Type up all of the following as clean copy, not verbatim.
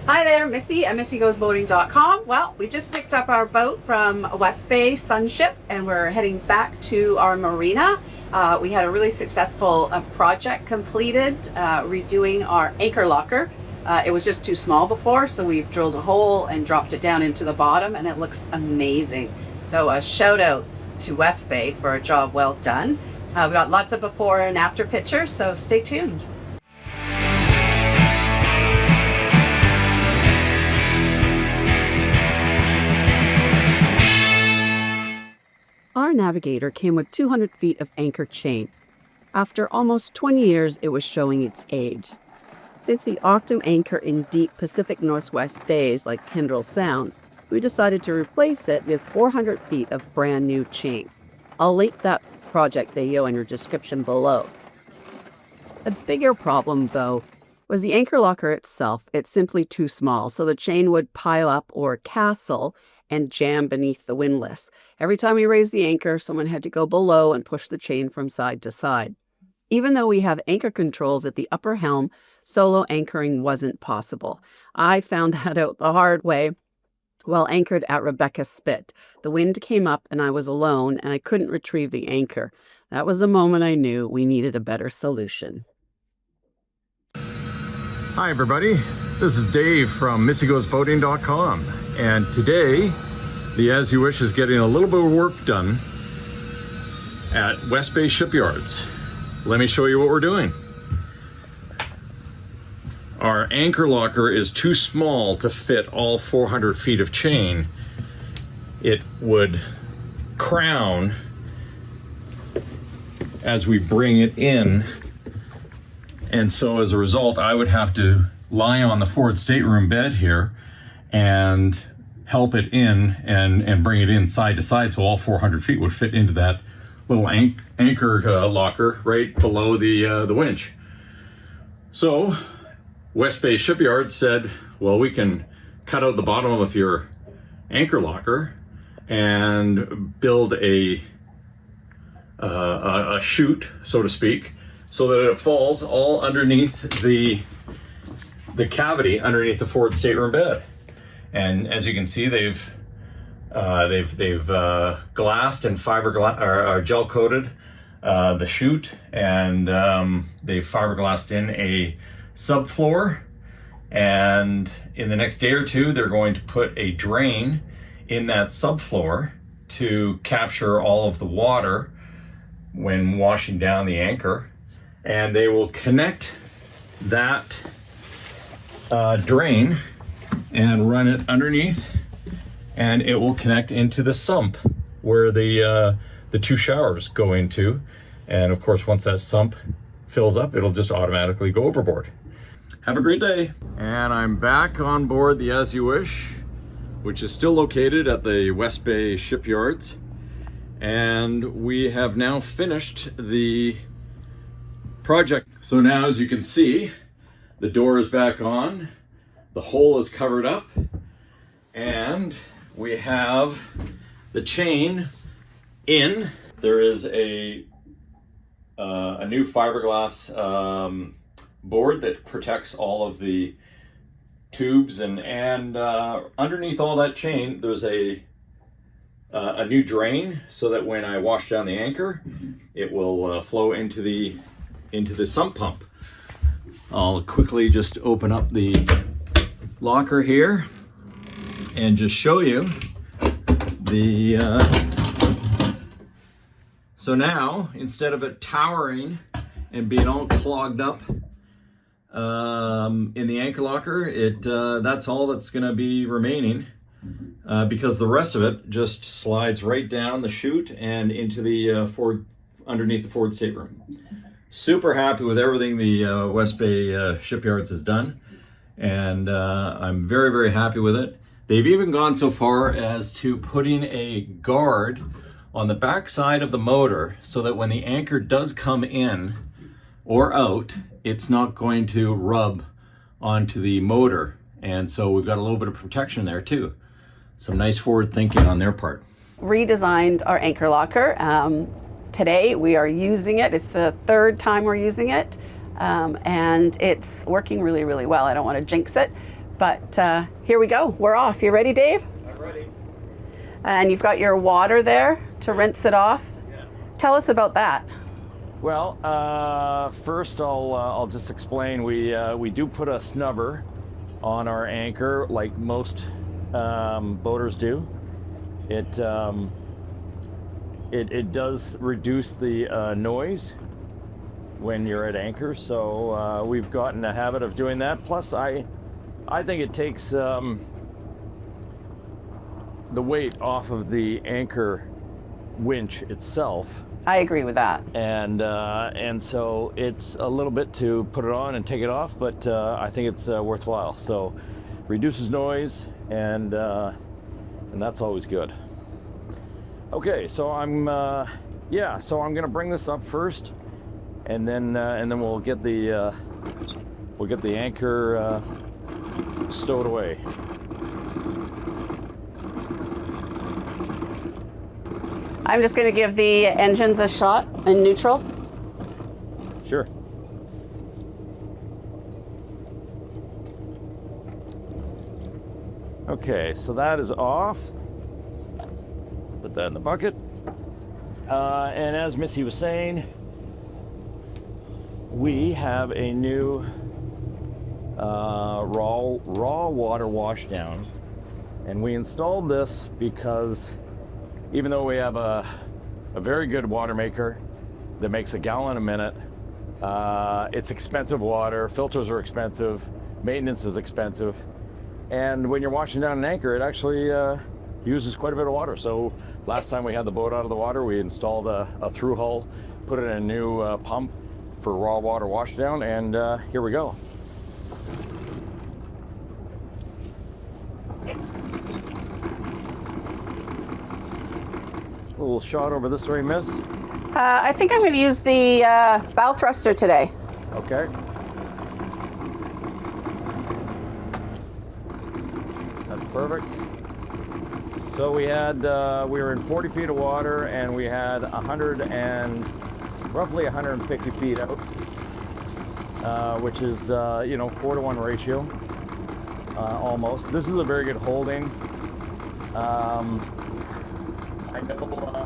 Hi there, Missy at MissyGoesBoating.com. Well, we just picked up our boat from West Bay Sunship and we're heading back to our marina. We had a really successful project completed, redoing our anchor locker. It was just too small before, so we've drilled a hole and dropped it down into the bottom and it looks amazing. So a shout out to West Bay for a job well done. We've got lots of before and after pictures, so stay tuned. Our Navigator came with 200 feet of anchor chain. After almost 20 years, it was showing its age. Since we often anchor in deep Pacific Northwest bays like Kendall Sound, we decided to replace it with 400 feet of brand new chain. I'll link that project video in your description below. A bigger problem, though, was the anchor locker itself. It's simply too small, so the chain would pile up or castle and jam beneath the windlass. Every time we raised the anchor, someone had to go below and push the chain from side to side. Even though we have anchor controls at the upper helm, solo anchoring wasn't possible. I found that out the hard way while anchored at Rebecca Spit. The wind came up and I was alone and I couldn't retrieve the anchor. That was the moment I knew we needed a better solution. Hi everybody, this is Dave from MissyGoesBoating.com, and today the As You Wish is getting a little bit of work done at West Bay Shipyards. Let me show you what we're doing. Our anchor locker is too small to fit all 400 feet of chain. It would crown as we bring it in. And so as a result, I would have to lie on the forward stateroom bed here and help it in and bring it in side to side so all 400 feet would fit into that little anchor locker right below the winch. So West Bay Shipyard said, well, we can cut out the bottom of your anchor locker and build a chute, so to speak, so that it falls all underneath the cavity underneath the forward stateroom bed. And as you can see, they've glassed and fibreglass or gel coated the chute, and they've fibreglassed in a subfloor. And in the next day or two, they're going to put a drain in that subfloor to capture all of the water when washing down the anchor. And they will connect that drain and run it underneath, and it will connect into the sump where the two showers go into. And of course, once that sump fills up, it'll just automatically go overboard. Have a great day. And I'm back on board the As You Wish, which is still located at the West Bay Shipyards. And we have now finished the project. So now, as you can see, the door is back on, the hole is covered up, and we have the chain in. There is a new fiberglass board that protects all of the tubes, and underneath all that chain there's a new drain, so that when I wash down the anchor, it will flow into the sump pump. I'll quickly just open up the locker here and just show you the so now, instead of it towering and being all clogged up in the anchor locker, that's all that's going to be remaining, because the rest of it just slides right down the chute and into the underneath the forward stateroom. Super happy with everything the West Bay Shipyards has done, and I'm very, very happy with it. They've even gone so far as to putting a guard on the back side of the motor so that when the anchor does come in or out, it's not going to rub onto the motor. And so we've got a little bit of protection there too. Some nice forward thinking on their part. Redesigned our anchor locker. Today we are using it. It's the third time we're using it, and it's working really, really well. I don't want to jinx it, But here we go. We're off. You ready, Dave? I'm ready. And you've got your water there to rinse it off. Yes. Tell us about that. Well, first I'll just explain. We do put a snubber on our anchor, like most boaters do. It does reduce the noise when you're at anchor, so we've gotten a habit of doing that. Plus, I think it takes the weight off of the anchor winch itself. I agree with that. And so it's a little bit to put it on and take it off, but I think it's worthwhile. So reduces noise, and that's always good. Okay, so I'm gonna bring this up first, and then we'll get the anchor stowed away. I'm just going to give the engines a shot in neutral. Sure. Okay, so that is off. Put that in the bucket. And as Missy was saying, we have a new raw water washdown, and we installed this because even though we have a very good water maker that makes a gallon a minute, it's expensive water, filters are expensive, maintenance is expensive, and when you're washing down an anchor, it actually uses quite a bit of water. So last time we had the boat out of the water, we installed a through hull, put in a new pump for raw water washdown, and here we go. A little shot over this way, miss. I think I'm going to use the bow thruster today. Okay. That's perfect. So we were in 40 feet of water, and we had roughly 150 feet out, which is 4-to-1 ratio, almost. This is a very good holding.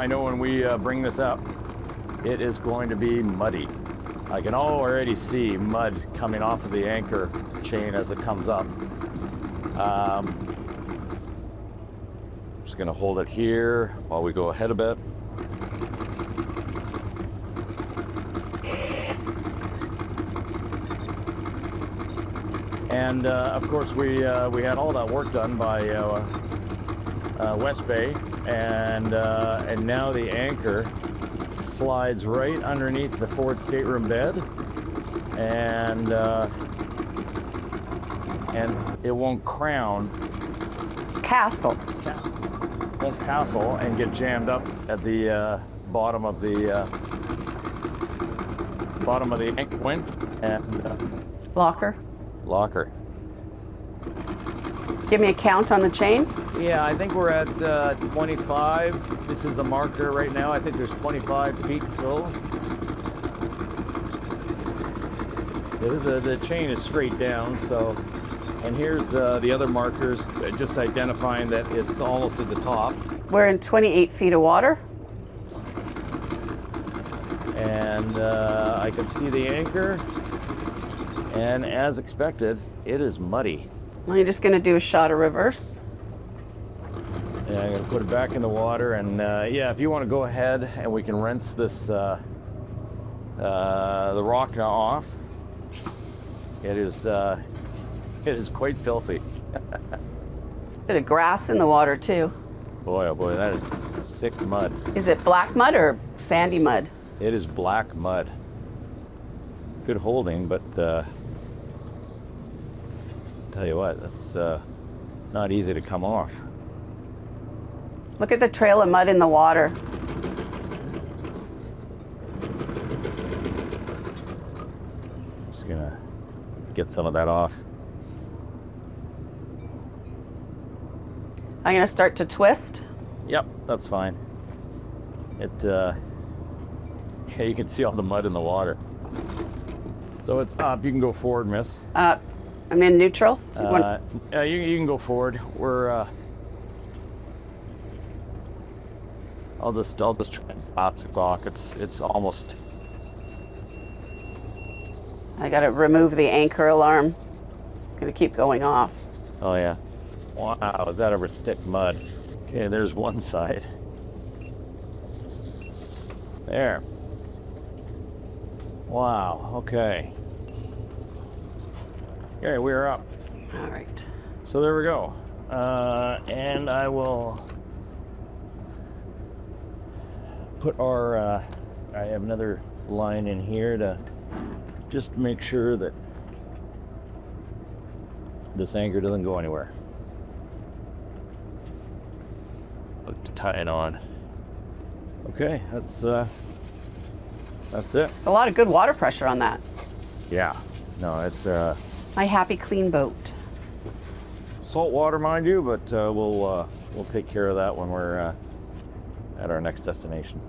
I know when we bring this up, it is going to be muddy. I can already see mud coming off of the anchor chain as it comes up. Just gonna hold it here while we go ahead a bit. And of course we had all that work done by West Bay, and now the anchor slides right underneath the forward stateroom bed, and it won't won't castle and get jammed up at the bottom of the anchor wing and Locker. Give me a count on the chain. Yeah, I think we're at 25. This is a marker right now. I think there's 25 feet full. The chain is straight down, so, and here's the other markers, just identifying that it's almost at the top. We're in 28 feet of water. And I can see the anchor, and as expected, it is muddy. I'm just going to do a shot of reverse. Yeah, I'm going to put it back in the water, and yeah, if you want to go ahead and we can rinse this, the rock now off. It is quite filthy. Bit of grass in the water too. Boy, oh boy, that is sick mud. Is it black mud or sandy mud? It is black mud. Good holding, but tell you what, that's not easy to come off. Look at the trail of mud in the water. Just gonna get some of that off. I'm going to start to twist. Yep, that's fine. Yeah, you can see all the mud in the water. So it's up. You can go forward, miss. I'm in neutral. Do you want... Yeah, you can go forward. We're I'll just try and pass the clock. It's almost. I gotta remove the anchor alarm. It's gonna keep going off. Oh yeah. Wow, is that over thick mud? Okay, there's one side. There. Wow, okay. Okay, we're up. All right. So there we go. And I will put our, I have another line in here to just make sure that this anchor doesn't go anywhere. Look to tie it on. Okay, that's it. There's a lot of good water pressure on that. Yeah, no, it's My happy clean boat. salt water, mind you, but we'll take care of that when we're at our next destination.